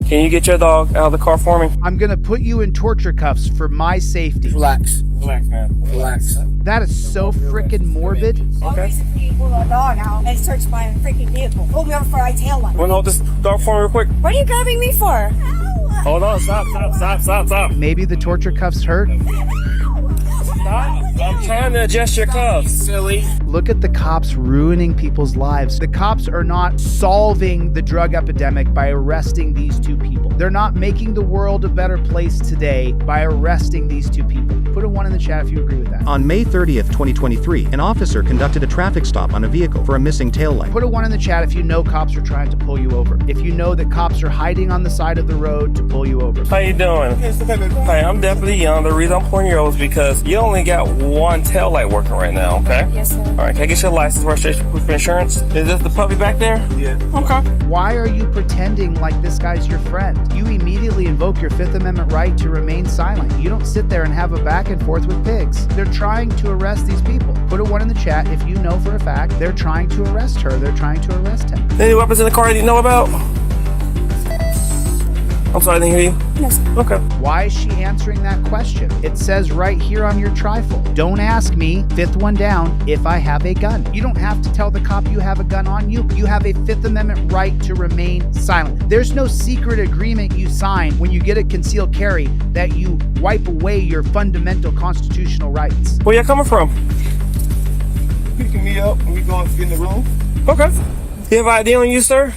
Can you get your dog out of the car for me? I'm gonna put you in torture cuffs for my safety. Relax. Relax, man. Relax. That is so freaking morbid. Okay. Basically, pull a dog out and search my freaking vehicle. Pull me over for a tail light. Want to hold this dog for me real quick? What are you grabbing me for? Hold on. Stop. Maybe the torture cuffs hurt. Stop. I'm trying to adjust your cuffs. Silly. Look at the cops ruining people's lives. The cops are not solving the drug epidemic by arresting these two people. They're not making the world a better place today by arresting these two people. Put a 1 in the chat if you agree with that. On May 30th, 2023, an officer conducted a traffic stop on a vehicle for a missing taillight. Put a 1 in the chat if you know cops are trying to pull you over. If you know that cops are hiding on the side of the road to pull you over. How you doing? Hey, I'm Deputy Young. The reason I'm pulling you over is because you only got one tail light working right now, okay? Yes, sir. All right, can I get your license, registration, proof of insurance? Is this the puppy back there? Yeah. Okay. Why are you pretending like this guy's your friend? You immediately invoke your Fifth Amendment right to remain silent. You don't sit there and have a back and forth with pigs. They're trying to arrest these people. Put a 1 in the chat if you know for a fact they're trying to arrest her. They're trying to arrest him. Any weapons in the car that you know about? I'm sorry, I didn't hear you. Yes. Okay. Why is she answering that question? It says right here on your trifle, don't ask me, 5th one down, if I have a gun. You don't have to tell the cop you have a gun on you. You have a 5th Amendment right to remain silent. There's no secret agreement you sign when you get a concealed carry that you wipe away your fundamental constitutional rights. Where you coming from? Picking me up when we going in the room. Okay. You have ID on you, sir?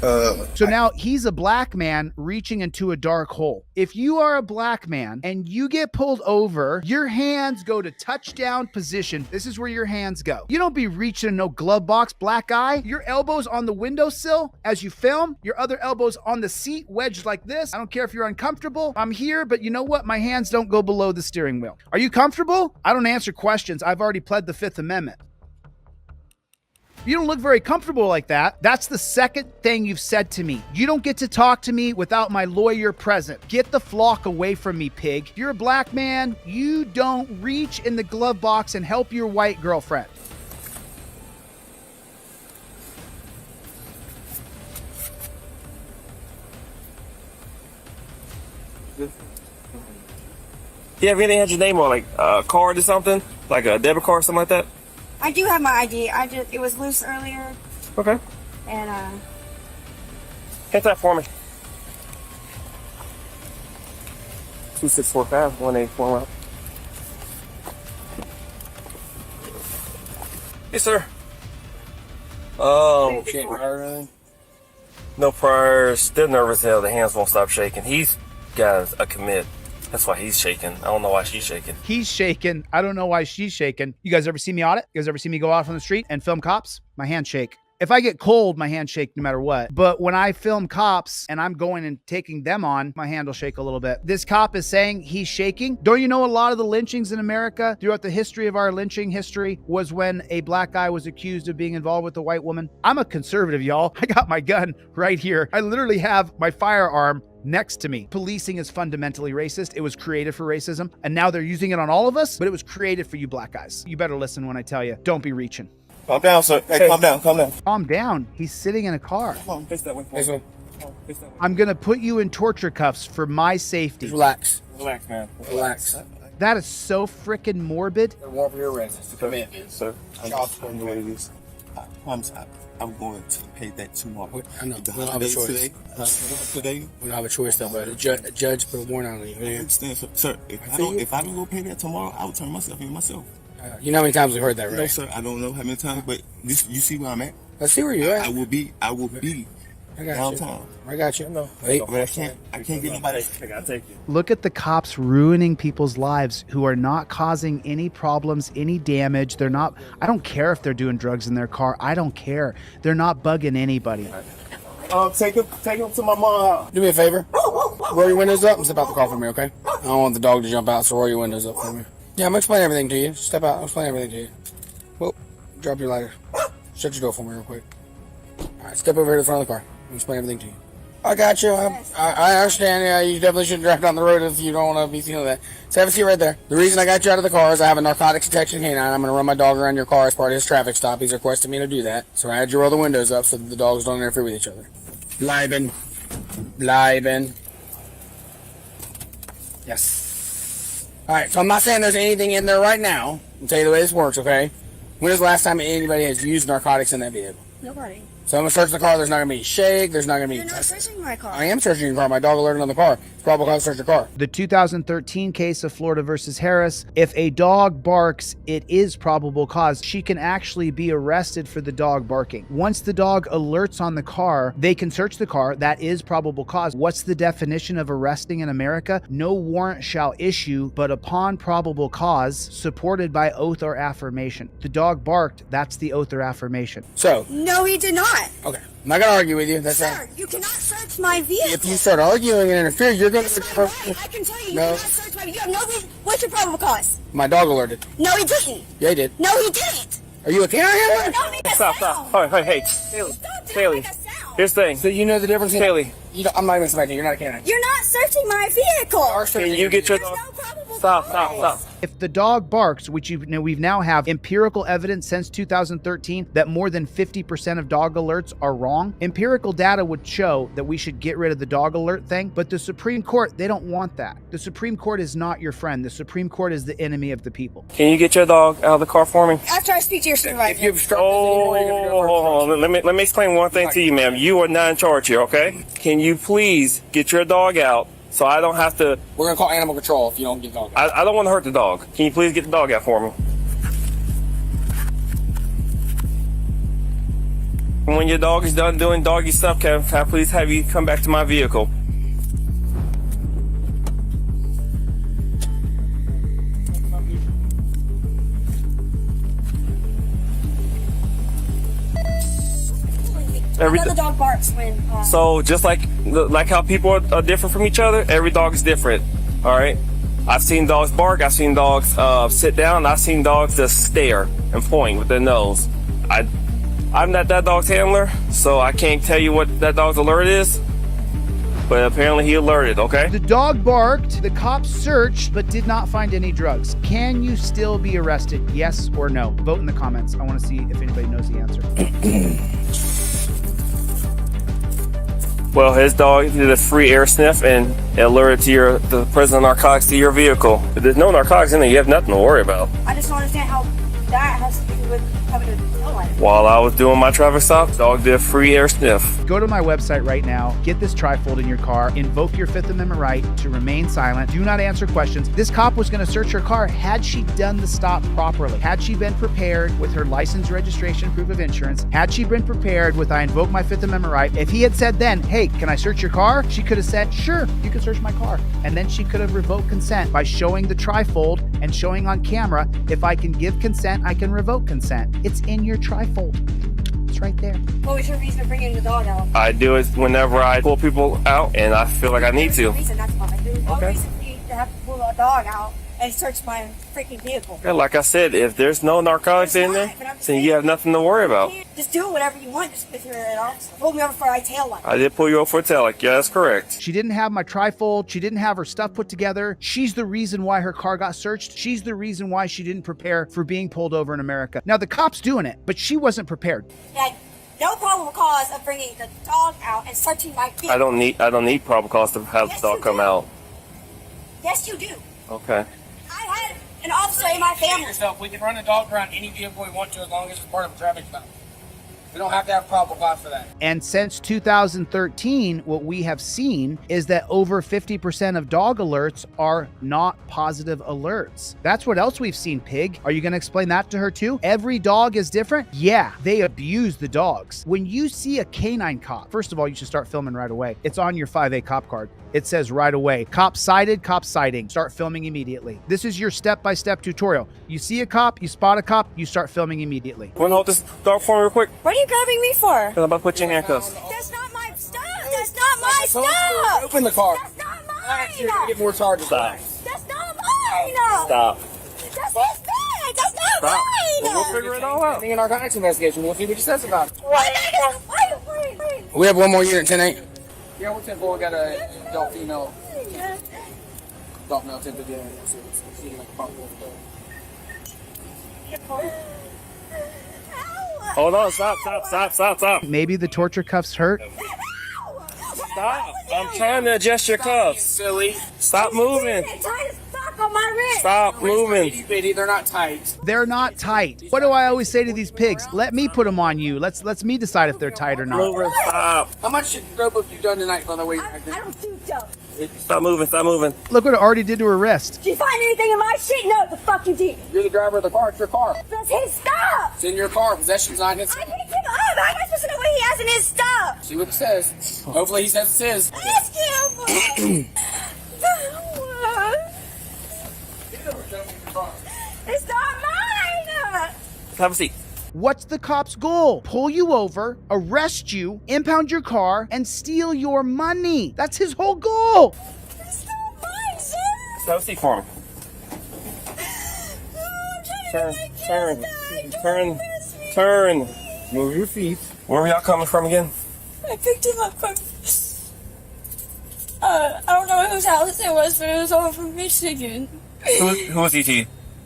So now he's a black man reaching into a dark hole. If you are a black man and you get pulled over, your hands go to touchdown position. This is where your hands go. You don't be reaching in no glove box, black guy. Your elbows on the windowsill as you film, your other elbows on the seat, wedged like this. I don't care if you're uncomfortable. I'm here, but you know what? My hands don't go below the steering wheel. Are you comfortable? I don't answer questions. I've already pled the 5th Amendment. You don't look very comfortable like that. That's the second thing you've said to me. You don't get to talk to me without my lawyer present. Get the flock away from me, pig. You're a black man. You don't reach in the glove box and help your white girlfriend. You have anything had your name on, like a card or something? Like a debit card or something like that? I do have my ID. It was loose earlier, Okay. and Hit that for me. 2645 184 out. Yes, sir. Shit, right? No priors. Still nervous as hell. The hands won't stop shaking. He's got a commit. That's why he's shaking. I don't know why she's shaking. He's shaking. I don't know why she's shaking. You guys ever see me audit? You guys ever see me go out on the street and film cops? My hands shake. If I get cold, my hands shake no matter what. But when I film cops and I'm going and taking them on, my hand will shake a little bit. This cop is saying he's shaking. Don't you know a lot of the lynchings in America throughout the history of our lynching history was when a black guy was accused of being involved with a white woman? I'm a conservative, y'all. I got my gun right here. I literally have my firearm next to me. Policing is fundamentally racist. It was created for racism, and now they're using it on all of us, but it was created for you black guys. You better listen when I tell you. Don't be reaching. Calm down, sir. Hey, calm down. Calm down. He's sitting in a car. Come on, face that way. This one. Face that way. I'm gonna put you in torture cuffs for my safety. Relax. Relax, man. Relax. That is so freaking morbid. Warrant for your arrest. Come in. Sir, I'm going to do this. I promise I'm going to pay that tomorrow. I know. The We don't have a holidays choice. today. We don't have a choice though, but a judge put a warrant on you. I understand, sir. If I don't go pay that tomorrow, I will turn myself in myself. You know how many times we've heard that, right? No, sir. I don't know how many times, but this, you see where I'm at. Let's see where you're at. I will be I got downtown. you. I got you. No. Wait. But I can't get nobody. I gotta take you. Look at the cops ruining people's lives who are not causing any problems, any damage. They're not, I don't care if they're doing drugs in their car. I don't care. They're not bugging anybody. Take him to my mom's house. Do me a favor. Roll your windows up and step out the car for me, okay? I don't want the dog to jump out, so roll your windows up for me. Yeah, I'm gonna explain everything to you. Step out. I'll explain everything to you. Whoa. Drop your lighter. Shut your door for me real quick. Alright, step over here to the front of the car. I'll explain everything to you. I got you. I understand. Yeah, you definitely shouldn't drive down the road if you don't want to be feeling that. So have a seat right there. The reason I got you out of the car is I have a narcotics detection canine. I'm going to run my dog around your car as part of his traffic stop. He's requested me to do that. So I had you roll the windows up so that the dogs don't interfere with each other. Liven. Bleiben. Yes. Alright, so I'm not saying there's anything in there right now. I'll tell you the way this works, okay? When is the last time anybody has used narcotics in that vehicle? Nobody. So I'm going to search the car. There's not going to be shake. There's not going to be... You're not searching my car. I am searching your car. My dog alerted on the car. It's probable cause to search your car. The 2013 case of Florida versus Harris, if a dog barks, it is probable cause. She can actually be arrested for the dog barking. Once the dog alerts on the car, they can search the car. That is probable cause. What's the definition of arresting in America? No warrant shall issue, but upon probable cause, supported by oath or affirmation. The dog barked. That's the oath or affirmation. So... No, he did not. Okay. I'm not going to argue with you. That's Sir, you cannot search my vehicle. If you start arguing and interfere, you're going to... That's not right. I can tell you, you No. cannot search my vehicle. You have no reason. What's your probable cause? My dog alerted. No, he didn't. Yeah, he did. No, he didn't. Are you a canine handler? Don't make a Stop, sound. stop. Hey, Haley. Don't Haley. make a sound. Here's the thing. So you know the difference? Haley. I'm not even suspecting. You're not a canine. You're not searching my vehicle. Can you get your There's dog? no probable Stop, cause. stop, stop. If the dog barks, which we've now have empirical evidence since 2013 that more than 50% of dog alerts are wrong, empirical data would show that we should get rid of the dog alert thing. But the Supreme Court, they don't want that. The Supreme Court is not your friend. The Supreme Court is the enemy of the people. Can you get your dog out of the car for me? After I speak to your supervisor. If you obstruct this, then you know you're going to go for Hold on. Let me explain one thing to you, ma'am. You are not in charge here, okay? Can you please get your dog out so I don't have to... We're going to call animal control if you don't get the dog out. I don't want to hurt the dog. Can you please get the dog out for me? When your dog is done doing doggy stuff, can I please have you come back to my vehicle? I know the dog barks when... So just like how people are different from each other, every dog is different. All right. I've seen dogs bark. I've seen dogs sit down. I've seen dogs just stare and point with their nose. I'm not that dog's handler, so I can't tell you what that dog's alert is. But apparently he alerted. Okay. The dog barked, the cops searched, but did not find any drugs. Can you still be arrested? Yes or no? Vote in the comments. I want to see if anybody knows the answer. Well, his dog did a free air sniff and it alerted to the presence of narcotics to your vehicle. If there's no narcotics in there, you have nothing to worry about. I just don't understand how that has to do with having a dog. While I was doing my traffic stop, dog did a free air sniff. Go to my website right now, get this trifold in your car, invoke your Fifth Amendment right to remain silent, do not answer questions. This cop was going to search her car had she done the stop properly. Had she been prepared with her license, registration, proof of insurance, had she been prepared with I invoke my Fifth Amendment right, if he had said then, hey, can I search your car? She could have said, sure, you can search my car. And then she could have revoked consent by showing the trifold and showing on camera, if I can give consent, I can revoke consent. It's in your trifold. It's right there. What was your reason for bringing the dog out? I do it whenever I pull people out and I feel like I need to. There's no reason, that's fine. There's no Okay. reason for you to have to pull a dog out and search my freaking vehicle. Yeah, like I said, if there's no narcotics in there, then you have nothing to worry about. Just do whatever you want, just if you're an officer. Pull me over for a tail light. I did pull you over for a tail light. Yeah, that's correct. She didn't have my trifold. She didn't have her stuff put together. She's the reason why her car got searched. She's the reason why she didn't prepare for being pulled over in America. Now, the cop's doing it, but she wasn't prepared. Had no probable cause of bringing the dog out and searching my vehicle. I don't need probable cause to have the dog come out. Yes, you do. Okay. I had an officer in my family. Yourself. We can run a dog around any vehicle we want to as long as it's part of a traffic stop. We don't have to have probable cause for that. And since 2013, what we have seen is that over 50% of dog alerts are not positive alerts. That's what else we've seen, Pig. Are you going to explain that to her too? Every dog is different? Yeah, they abuse the dogs. When you see a canine cop, first of all, you should start filming right away. It's on your 5A cop card. It says right away, cop sighted, cop sighting. Start filming immediately. This is your step-by-step tutorial. You see a cop, you spot a cop, you start filming immediately. Want to hold this dog for me real quick? What are you grabbing me for? I'm about to put you in handcuffs. That's not my stuff. That's not my stuff. Open the car. That's not You're going to get mine. more charges. Stop. That's not mine. Stop. That's his bag. That's not Stop. mine. We'll figure it all out. Being a narcotics investigation, we'll see what he says about it. Wait. We have one more unit, 10-8. Yeah, we're 10-4. We got a adult female. Adult male 10-4. Yeah, see like a bump. Hold on. Stop. Maybe the torture cuffs hurt. Stop. I'm trying to adjust your cuffs. Silly. Stop moving. Tight as fuck on my wrist. Stop moving. Itty bitty, they're not tight. They're not tight. What do I always say to these pigs? Let me put them on you. Let's me decide if they're tight or not. Moving. Stop. How much dope have you done tonight on the way? I don't do dope. Stop moving. Stop moving. Look what it already did to her wrist. Did you find anything in my shit? No, the fuck you did. You're the driver of the car. It's your car. That's his stuff. It's in your car. Possession's not his. I picked him up. How am I supposed to know what he has in his stuff? See what it says. Hopefully he says it's his. Ask him. It's not mine. Have a seat. What's the cop's goal? Pull you over, arrest you, impound your car, and steal your money. That's his whole goal. It's not mine, sir. Have a seat for me. Turn. Move your feet. Where were y'all coming from again? I picked him up from, I don't know whose house it was, but it was over from Michigan. Who was he to you?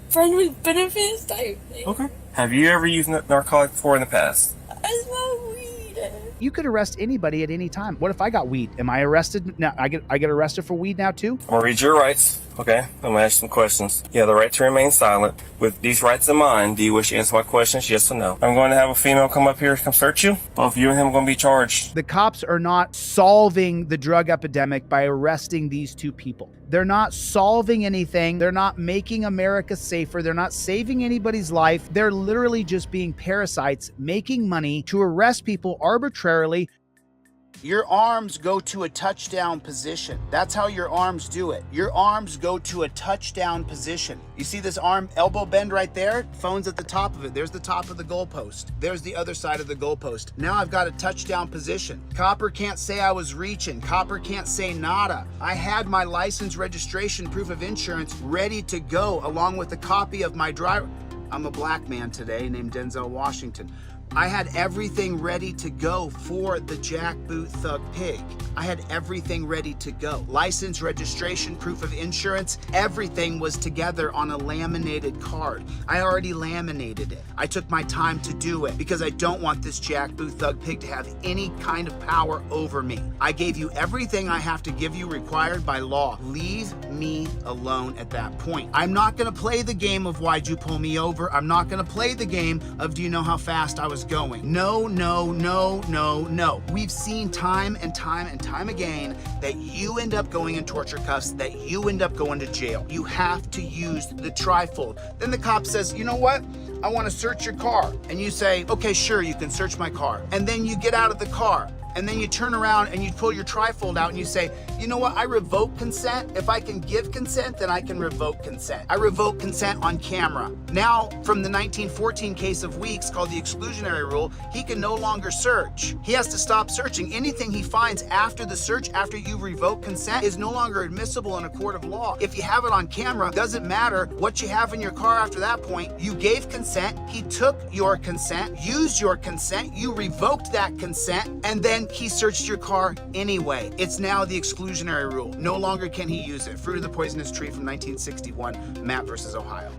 Friend with benefits type thing. Okay. Have you ever used narcotic before in the past? I smoke weed. You could arrest anybody at any time. What if I got weed? Am I arrested? Now I get arrested for weed now too? I'm gonna read your rights. Okay. I'm gonna ask you some questions. You have the right to remain silent. With these rights in mind, do you wish to answer my questions? Yes or no? I'm going to have a female come up here, come search you. Both you and him are going to be charged. The cops are not solving the drug epidemic by arresting these two people. They're not solving anything. They're not making America safer. They're not saving anybody's life. They're literally just being parasites, making money to arrest people arbitrarily. Your arms go to a touchdown position. That's how your arms do it. Your arms go to a touchdown position. You see this arm elbow bend right there? Phone's at the top of it. There's the top of the goalpost. There's the other side of the goalpost. Now I've got a touchdown position. Copper can't say I was reaching. Copper can't say nada. I had my license, registration, proof of insurance ready to go along with a copy of my driver. I'm a black man today named Denzel Washington. I had everything ready to go for the jackboot thug pig. I had everything ready to go. License, registration, proof of insurance, everything was together on a laminated card. I already laminated it. I took my time to do it because I don't want this jackboot thug pig to have any kind of power over me. I gave you everything I have to give you required by law. Leave me alone at that point. I'm not gonna play the game of why'd you pull me over. I'm not gonna play the game of do you know how fast I was going. No, no, no, no, no. We've seen time and time and time again that you end up going in torture cuffs, that you end up going to jail. You have to use the trifold. Then the cop says, you know what? I want to search your car. And you say, okay, sure, you can search my car. And then you get out of the car. And then you turn around and you pull your trifold out and you say, you know what, I revoke consent. If I can give consent, then I can revoke consent. I revoke consent on camera. Now, from the 1914 case of Weeks called the exclusionary rule, he can no longer search. He has to stop searching. Anything he finds after the search, after you revoke consent, is no longer admissible in a court of law. If you have it on camera, doesn't matter what you have in your car after that point. You gave consent, he took your consent, used your consent, you revoked that consent, and then he searched your car anyway. It's now the exclusionary rule. No longer can he use it. Fruit of the Poisonous Tree from 1961, Mapp versus Ohio.